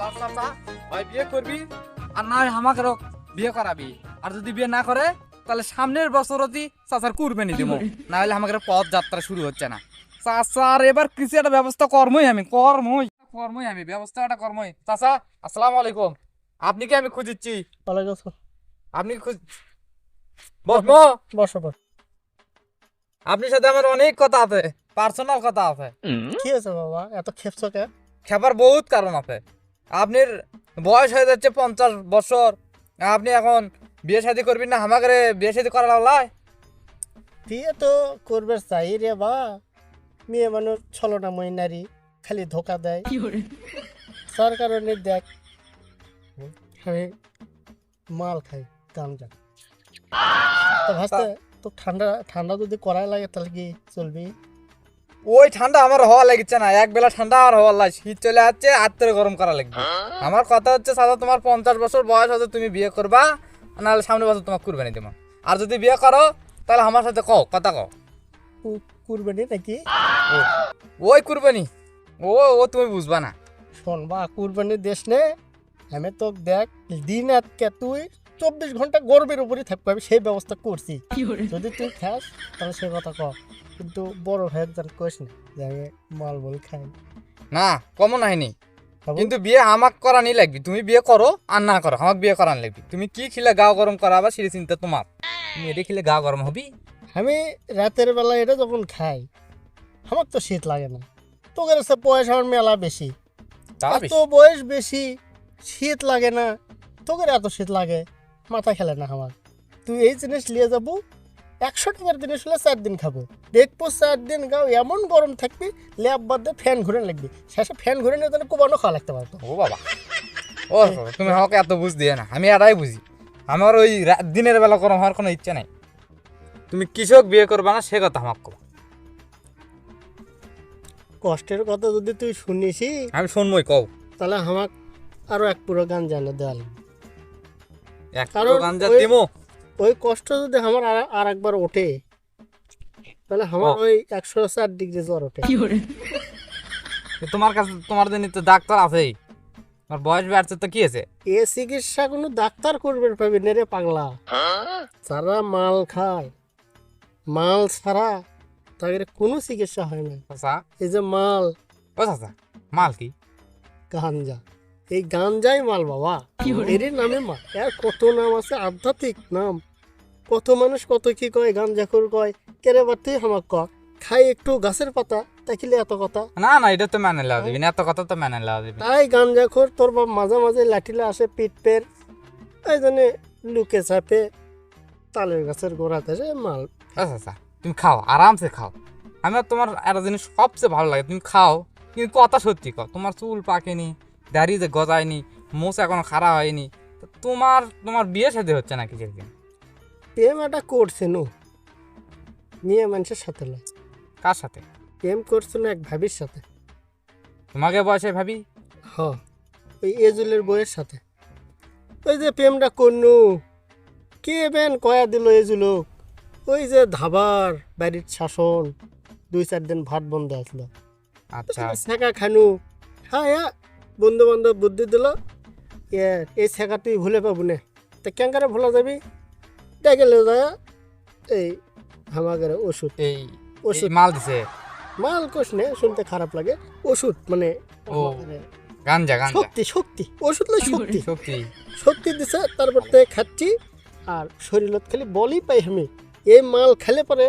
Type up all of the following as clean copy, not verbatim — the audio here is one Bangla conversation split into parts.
চাচা হয় বিয়ে করবি আর না হয় আমাকে বিয়ে করাবি, আর যদি বিয়ে না করে তাহলে সামনের বছরই চাচার কুরবানি দিব, না হলে আমাকে পথ যাত্রা শুরু হচ্ছে না। চাচার এবার কিছু একটা ব্যবস্থা কর্মই আমি ব্যবস্থা একটা কর্মই। চাচা আসসালামু আলাইকুম, আপনি কি আমি খুঁজিচ্ছি? আপনি বসবো? বসো বসো। আপনার সাথে আমার অনেক কথা আছে, পার্সোনাল কথা আছে। কি হয়েছে বাবা, এত খেপছো কে? খেপার বহুত কারণ আছে। আপনার বয়স হয়ে যাচ্ছে 50 বছর, আপনি এখন বিয়ে শাদী করবেন না, আমাকে বিয়ে শাদী করা লাগলাই? বিয়ে তো করবে চাই রে বা, মেয়ে মানুষ ছলনাময়ী নারী, খালি ধোকা দেয়। তার কারণে দেখ আমি মাল খাই, গাঞ্জা। তো ভাবতে তো ঠান্ডা ঠান্ডা যদি করাই লাগে তাহলে কি চলবি? ওই ঠান্ডা আমার হওয়া লাগছে না, এক বেলা ঠান্ডা আর হওয়ার লাগে, শীত চলে যাচ্ছে আত্মরে গরম করা লাগবে। আমার কথা হচ্ছে সাদা, তোমার 50 বছর বয়স হচ্ছে, তুমি বিয়ে করবা, নাহলে সামনের বছর তোমার কুরবানি দেবো। আর যদি বিয়ে করো তাহলে আমার সাথে কথা কও। কুরবানি নাকি? ওই কুরবানি, ও ও তুমি বুঝবা না। শোন বা, কুরবানির দেশ নে, আমি তো দেখ দিন আজকে তুই 24 ঘন্টা গর্বের উপরই থাকবো, আমি সেই ব্যবস্থা করছি। যদি তুই খাস তাহলে সে কথা কর, কিন্তু বড় ভাইয়ের যেন কোস না যে আমি মাল বল খাই না কমন হয়নি, খাবো। কিন্তু বিয়ে আমাকে করানি লাগবে। তুমি বিয়ে করো আর না করো, আমাকে বিয়ে করানি লাগবে। তুমি কি খেলে গাও গরম করাবা সেই চিন্তা তোমার, তুমি এটা খেলে গাও গরম হবি? আমি রাতের বেলা এটা যখন খাই আমার তো শীত লাগে না, তোদের কাছে বয়স আমার মেলা বেশি, তা এত বয়স বেশি শীত লাগে না, তোদের এত শীত লাগে, মাথা খেলে না আমার। তুই এই জিনিস নিয়ে যাবো, 100 টাকার জিনিস হলে 4 দিন খাবো, দেখবো 4 দিন গাও এমন গরম থাকবি, ল্যাব বাদ দিয়ে ফ্যান ঘুরে লাগবি, শেষে ফ্যান ঘুরে নিয়ে তাহলে কোবানো খাওয়া লাগতে পারতো। ও বাবা, ও তুমি আমাকে এত বুঝ দিয়ে না, আমি এটাই বুঝি। আমার ওই দিনের বেলা গরম হওয়ার কোনো ইচ্ছা নাই। তুমি কৃষক বিয়ে করবা না সে কথা আমাকে কও। কষ্টের কথা যদি তুই শুনিসি আমি শুনবই, কও। তাহলে আমার আরো এক পুরো গান জানে দেওয়াল, এক কারণ গাঞ্জা ওই- দিমো। ওই কষ্ট যদি আমার আর একবার ওঠে তাহলে আমার ওই 104 ডিগ্রি জ্বর ওঠে। তোমার কাছে তোমার জন্য তো ডাক্তার আছেই, তোমার বয়স বাড়ছে তো কি আছে? এ চিকিৎসা কোনো ডাক্তার করবে পাবি না রে পাগলা, যারা মাল খায়, মাল ছাড়া তাদের কোনো চিকিৎসা হয় না। চাচা, এই যে মাল, ও চাচা, মাল কি? গাঞ্জা, এই গাঞ্জাই মাল বাবা, এরই নামে মাল। এর কত নাম আছে, আধ্যাত্মিক নাম, কত মানুষ কত কি কয়, গাঞ্জাখোর কয়, কেরে বা তুই আমাক ক খাই একটু গাছের পাতা তাকিলে এত কথা। না না, এটা তো মেনে নেওয়া যাবে না, এত কথা তো মেনে নেওয়া যাবে না। তাই গাঞ্জাখোর তোর বাপ মাঝে মাঝে লাঠিলে আসে পিট পের, এই জন্য লুকে চাপে তালের গাছের গোড়াতে সে মাল। ও চাচা, তুমি খাও, আরামসে খাও। আমার তোমার একটা জিনিস সবচেয়ে ভালো লাগে, তুমি খাও কিন্তু কথা সত্যি কও। তোমার চুল পাকেনি, দাড়ি যে গজায়নি, মোচ এখনো খাড়া হয়নি, তো তোমার তোমার বিয়ে সাথে হচ্ছে না কিছু দিন? প্রেম একটা করছে নু, মেয়ে মানুষের সাথে নয়, কার সাথে? প্রেম করছে না এক ভাবির সাথে। তোমাকে বয়সে ভাবি? হ, ওই এজুলের বইয়ের সাথে। ওই যে প্রেমটা করনু, কে বেন কয়া দিল এজুলোক, ওই যে ধাবার বাড়ির শাসন, 2-4 দিন ভাত বন্ধ আসলো, আচ্ছা, শেখা খানু, হ্যাঁ বন্ধু বান্ধব বুদ্ধি দিল, এই শেখা তুই ভুলে পাবো না, তা কেঙ্কারে ভোলা যাবি, দেখে লে যা এই আমাদের ওষুধ, এই ওষুধ মাল দিছে? মাল কোষ নে, শুনতে খারাপ লাগে, ওষুধ মানে ও, গাঞ্জা গাঞ্জা, শক্তি, শক্তি ওষুধ লাই শক্তি, শক্তি। শক্তি দিছে, তারপর থেকে খাচ্ছি, আর শরীরত খালি বলই পাই আমি, এই মাল খেলে পরে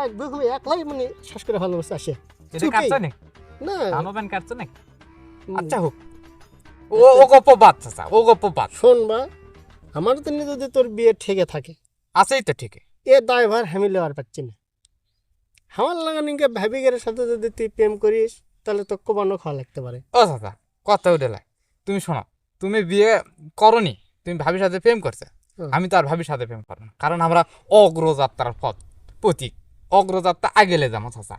এক দুই একলাই মানে শ্বাস করে ভালোবাসা আসে। এটা চুপেই। কাটছো নাকি? না ধানো প্যান কাটছো নাকি? উম, আচ্ছা হোক, ও ও গপ্প বাদ চাচা, ও গপ্প বাদ। শোন বা, আমার জন্য যদি তোর বিয়ে ঠেকে থাকে, আছেই তো ঠিক। এ দায়ভার আমি লেওয়ার পাচ্ছি না। আমার লাগানিকে ভাবিগের সাথে যদি তুই প্রেম করিস তাহলে তো কোবানো খাওয়া লাগতে পারে। ও চাচা, কথা উঠে লাই। তুমি শোনো, তুমি বিয়ে করনি, তুমি ভাবির সাথে প্রেম করছে, হুম। আমি তো আর ভাবির সাথে প্রেম করবো না, কারণ আমরা অগ্রযাত্রার পথ প্রতীক, অগ্রযাত্রা আগেলে যাবো চাচা।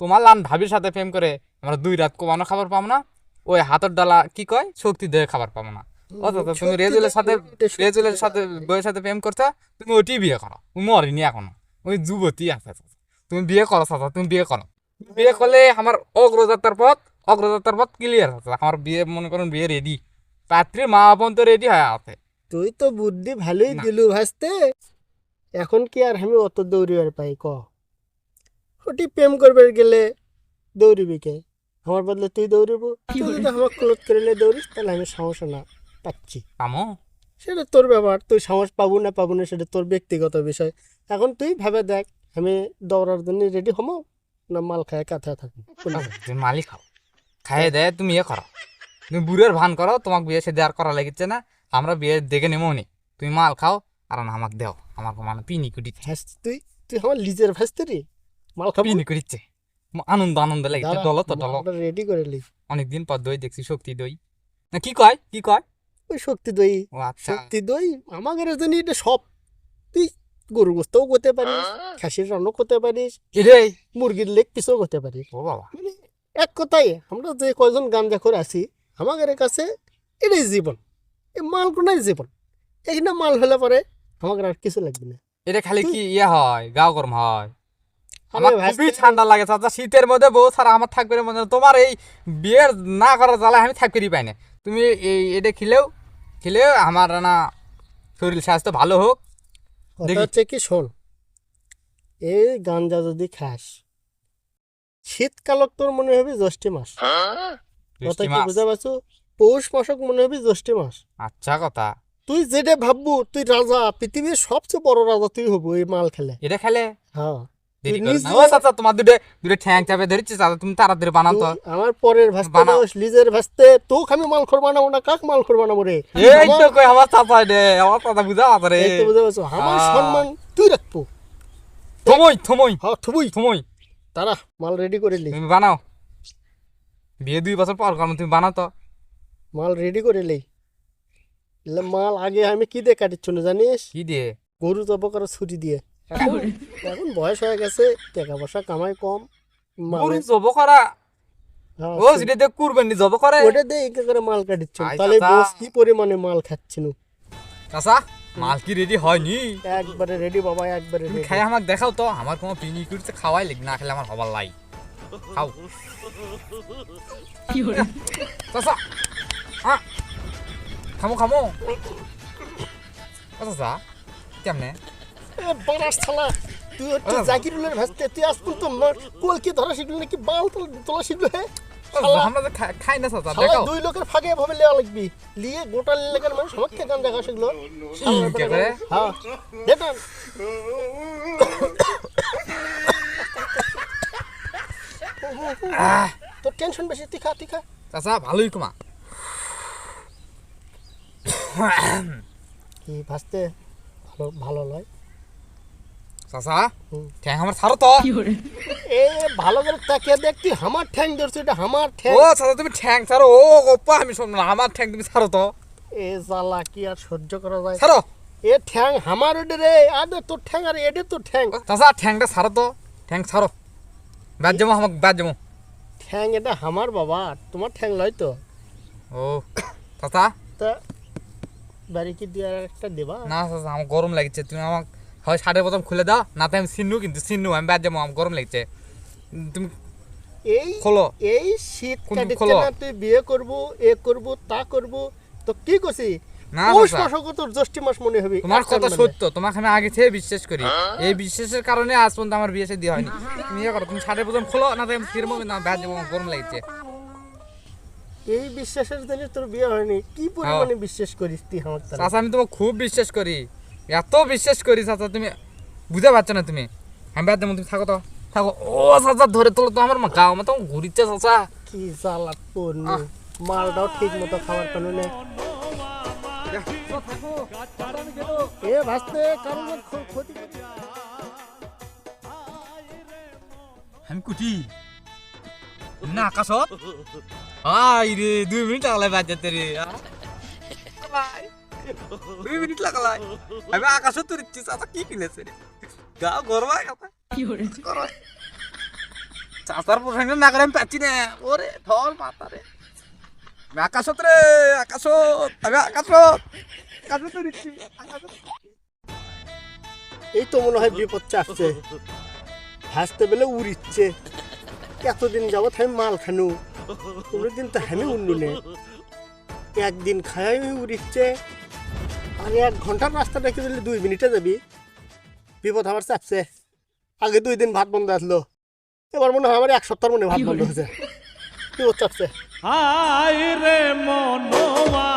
তোমার লান ভাবির সাথে প্রেম করে আমরা 2 রাত কোবানো খাবার পাবো না, ওই হাতের ডালা কি কয় শক্তি দিয়ে খাবার পাবো না। ও চাচা, তুমি সত্যি রেজুলের সাথে, এটা সত্যি। রেজুলের সাথে বইয়ের সাথে প্রেম করছে, তুমি ওটি বিয়ে করো, তুমি মরিনি এখনো, ওই যুবতী আছে চাচা। তুমি বিয়ে করো চাচা, তুমি বিয়ে করো। বিয়ে করলে আমার অগ্রযাত্রার পথ অগ্রযাত্রার পথ ক্লিয়ার আছে, আমার বিয়ে মনে করেন বিয়ে রেডি, পাত্রীর মা বোন তো রেডি হয়ে আছে। তুই তো বুদ্ধি ভালোই না। দিলু ভাসতে, এখন কি আর আমি অত দৌড়িবার পাই ক? ওটি প্রেম করবে গেলে দৌড়িবি কে? আমার বদলে তুই দৌড়িব? তুই যদি আমার ক্লোজ করলে দৌড়িস তাহলে আমি সমস্যা না পাচ্ছি, কামো সেটা তোর ব্যাপার। তুই সাহস পাবো না পাবো না সেটা তোর ব্যক্তিগত বিষয়। এখন তুই ভেবে দেখ, আমি দৌড়ার জন্য রেডি হবো না মাল খায় কাঁথা থাকবো? তুমি মালিক খাও, খাইয়ে দেয় তুমি ইয়ে করো, তুমি বুড়ের ভান করো, তোমাকে বিয়ে সে দেওয়ার করা লাগিচ্ছে না, আমরা বিয়ে দেখে নেবো নি, তুমি মাল খাও আর না আমাকে দেও, আমার মানে পিনি কুটিচ্ছে, তুই তুই আমার লিজের ভাসতে রে মাল খাবি? পিনি কুটিচ্ছে, আনন্দ আনন্দ লাগছে, ডলো তো ডলো। রেডি করে লি। অনেকদিন পর দই দেখছি, শক্তি দই না কি কয় কি কয়? ওই শক্তি দই, ও আচ্ছা, শক্তি দই আমাদের জন্য এটা সব। তুই গরুর গোস্তও করতে পারিস, খাসির রান্নাও করতে পারিস, এটাই। মুরগির লেগ পিসও করতে পারিস। ও বাবা, মানে এক কথায় আমরা যে কয়জন গাঞ্জা করে আছি আমাদের কাছে এটাই জীবন, এই মাল কোনাই জীবন। এইখানে মাল হলে পরে আমাদের আর কিছু লাগবে না। এটা খালি কি ইয়ে হয়, গাও গরম হয়, আরে আমার ভাই, খুবই ঠান্ডা লাগে চাচা, শীতের মধ্যে বউ ছাড়া আমার থাকবে না মনে হয়। তোমার এই বিয়ের না করার জ্বালায় আমি থাকতেই পাই না। তুমি এই এটা খেলেও আমার না শরীর স্বাস্থ্য ভালো হোক। কথা দেখি। হচ্ছে কি শোন, এই গাঞ্জা যদি খাস শীতকালক তোর মনে হবে জ্যৈষ্ঠ মাস। কথা বৃষ্টি কি মাস। বুঝা পাচ্ছ? পৌষ মাসক মনে হবে জ্যৈষ্ঠ মাস। আচ্ছা কথা, তুই যেটা ভাববু তুই রাজা, পৃথিবীর সবচেয়ে বড় রাজা তুই হবো এই মাল খেলে। এটা খেলে হ্যাঁ, দেরি তুই করো না। নিজে- ও চাচা তোমার দুটো ঠ্যাং চাপে ধরেছি চাচা, তুমি তাড়াতাড়ি বানাও তো। তুই আমার পরের ভাসতে বানাও। দোষ, লিজের ভাসতে তোকে আমি মাল খোর বানাবো না, কাক মাল খোর বানাবো রে? এই তো কই আমার চাচা রে, আমার চাচা বুঝা আছে রে। এই তো বুঝা পাচ্ছ, আমার সম্মান তুই রাখবো। থমই হ্যাঁ থুবুই। থমই, তারা মাল রেডি করে লি, তুমি বানাও, বিয়ে 2 বছর পর করো, তুমি বানাও তো। মাল রেডি করে লি। মাল আগে আমি কি দিয়ে কাটিচ্ছ না জানিস? কি দিয়ে? গরু জব করা ছুটি দিয়ে। এখন এখন বয়স হয়ে গেছে, টাকা পয়সা কামাই কম। গরু জব করা? হ্যাঁ, ও যেটা দিয়ে কুরবানি জব করে। ওটা দিয়ে একে করে মাল কাটিচ্ছ, আই তাহলে চাচা। বোস কি পরিমাণে মাল খাচ্ছিল। চাচা মাল কি রেডি হয়নি? একবারে রেডি বাবা, একবারে তুমি রেডি। খাই আমাকে দেখাও তো, আমার কোনো পিনি করতে খাওয়াই লিখ, না খেলে আমার হবার লাই। খাও চাচা, খামো ও চাচা কেমনে? বানাস ছালা, তুই হচ্ছে আরে বাবা। জাকিরুলের ভাসতে, তুই আজ পর্যন্ত কলকি ধরা শিখলি নাকি বাল তোলা শিখলো? হ্যাঁ আমরা তো খাই না চাচা, শালা দেখাও। দুই লোকের ফাঁকে ভাবে লেওয়া লাগবি, লিয়ে গোটা লেখার মানুষ আমাকে গান দেখা শিখলো। কে করে? হ্যাঁ দেখেন আহ, তোর টেনশন বেশি, তুই খা তুই খা। চাচা ভালোই কমা। কি ভাসতে ভালো ভালো লয়। চাচা হুম। ঠ্যাং আমার ছাড়ো তো। এ ভালো করে তাকিয়ে দেখ, তুই আমার ঠ্যাং ধরছিস, এটা আমার ঠ্যাং। ও চাচা তুমি ঠ্যাং ছাড়ো, ও গোপা আমি শুনলাম আমার ঠ্যাং তুমি ছাড়ো তো, এ জ্বালা কি আর সহ্য করা যায়? ছাড়ো। এ ঠ্যাং আমার ওডে রে, আরে তোর ঠ্যাং আর এডে তোর ঠ্যাং। চাচা ঠ্যাংটা ছাড়ো তো, ঠ্যাং ছাড়ো, ব্যাট জমো আমাকে ব্যাট জমো। ঠ্যাং এটা আমার বাবা, তোমার ঠ্যাং লয় তো। ও চাচা তা বাড়ি কি দিয়ে আর একটা দেবা? না চাচা আমার গরম লাগছে, তুমি আমাকে হয় শার্টের বোতাম খুলে দাও, না তো আমি চিনু, কিন্তু চিনু আমি ব্যাট জমো, আমার গরম লাগছে, তুমি এই খোলো। এই শীত কোন কাটিচ্ছে খোলো? না, তুই বিয়ে করবো এ করবো তা করবো, তো কি করছি? না পৌষ চাচা, মাসও তোর জ্যৈষ্ঠ মাস মনে হবে। তোমার এক কথা জন্ম সত্য, তোমাকে আমি আগে থেকে বিশ্বাস করি, এই বিশ্বাসের কারণে আজ পর্যন্ত আমার বিয়ে শাদী হয়নি। তুমি ইয়ে করো, তুমি শার্টের বোতাম খোলো, না তো আমি ফিরবো, না ব্যাট জমো, আমার গরম লাগছে। এই বিশ্বাসের জন্য তোর বিয়ে হয়নি? কি পরিমাণে বিশ্বাস করিস তুই আমার তারা? চাচা আমি তোমাকে খুব বিশ্বাস করি, এত বিশ্বাস করি চাচা, তুমি বুঝতে পারছো না তুমি। আমি ব্যাট জমো, তুমি থাকো তো থাকো। ও চাচা ধরে তোলো তো, আমার গাও মতো ঘুরিচ্ছে চাচা। কি জ্বালা পড়লো, মালটাও ঠিক মতো খাবার পানো না। এ ভাসতে কারণ ক্ষতি করি। আমি কুটি না আকাশত আই রে 2 মিনিট লাগালাই বাজাতে রে, 2 মিনিট লাগালাই আমি আকাশত তোর ইচ্ছে চাচা কি কিনেছে রে, গাও গরম হয়ে গেছে কি করে চাচার প্রসঙ্গ না করে আমি পাচ্ছি না। ওরে ধর মাথা রে, আমি আকাশত রে, আকাশত আমি আকাশত তোর ইচ্ছে আকাশত। এই তো মনে হয় বিপদ চাপছে, ভাসতে বেলে উড়িচ্ছে। এতদিন যাবৎ আমি মাল খানু, কোনোদিন তো আমি উন্নুনে একদিন খাই উড়িচ্ছে আর 1 ঘন্টার রাস্তা দেখে দিলে 2 মিনিটে যাবি বিপদ আমার চাপছে আগে 2 দিন ভাত বন্ধ আসলো এবার মনে হয় আমার 1 সপ্তাহ মনে ভাত বন্ধ হয়েছে বিপদ চাপছে হায় রে মনোয়া